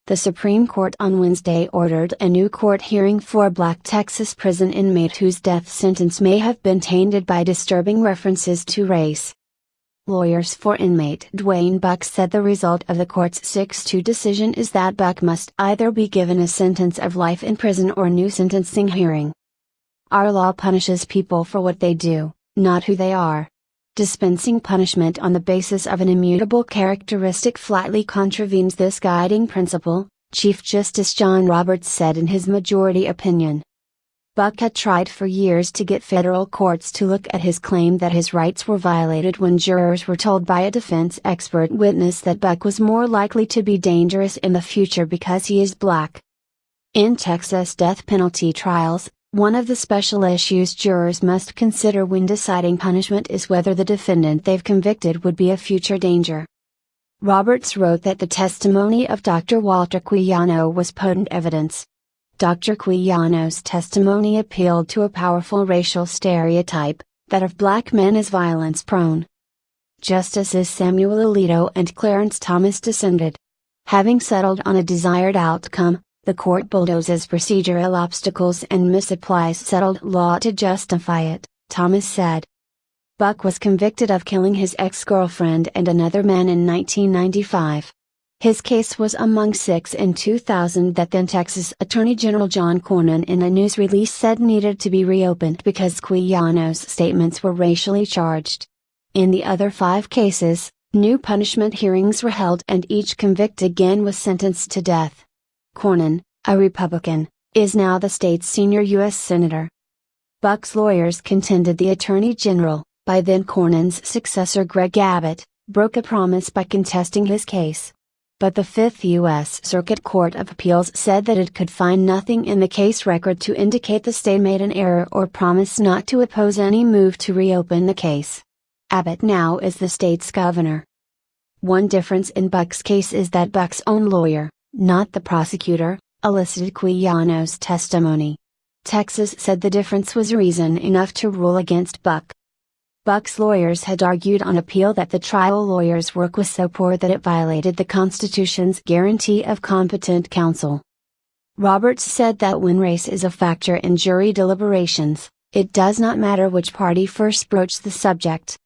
The Supreme Court on Wednesday ordered a new court hearing for a Black Texas prison inmate whose death sentence may have been tainted by disturbing references to race. Lawyers for inmate Duane Buck said the result of the court's 6-2 decision is that Buck must either be given a sentence of life in prison or a new sentencing hearing. Our law punishes people for what they do, not who they are. Dispensing punishment on the basis of an immutable characteristic flatly contravenes this guiding principle, Chief Justice John Roberts said in his majority opinion. Buck had tried for years to get federal courts to look at his claim that his rights were violated when jurors were told by a defense expert witness that Buck was more likely to be dangerous in the future because he is black. In Texas death penalty trials, one of the special issues jurors must consider when deciding punishment is whether the defendant they've convicted would be a future danger. Roberts wrote that the testimony of Dr. Walter Quijano was potent evidence. Dr. Quijano's testimony appealed to a powerful racial stereotype, that of black men as violence-prone. Justices Samuel Alito and Clarence Thomas dissented. Having settled on a desired outcome, the court bulldozes procedural obstacles and misapplies settled law to justify it, Thomas said. Buck was convicted of killing his ex-girlfriend and another man in 1995. His case was among 6 in 2000 that then Texas Attorney General John Cornyn in a news release said needed to be reopened because Quijano's statements were racially charged. In the other 5 cases, new punishment hearings were held and each convicted again was sentenced to death. Cornyn, a Republican, is now the state's senior U.S. Senator. Buck's lawyers contended the Attorney General, by then Cornyn's successor Greg Abbott, broke a promise by contesting his case. But the Fifth U.S. Circuit Court of Appeals said that it could find nothing in the case record to indicate the state made an error or promised not to oppose any move to reopen the case. Abbott now is the state's governor. One difference in Buck's case is that Buck's own lawyer, not the prosecutor, elicited Quijano's testimony. Texas said the difference was reason enough to rule against Buck. Buck's lawyers had argued on appeal that the trial lawyer's work was so poor that it violated the Constitution's guarantee of competent counsel. Roberts said that when race is a factor in jury deliberations, it does not matter which party first broached the subject.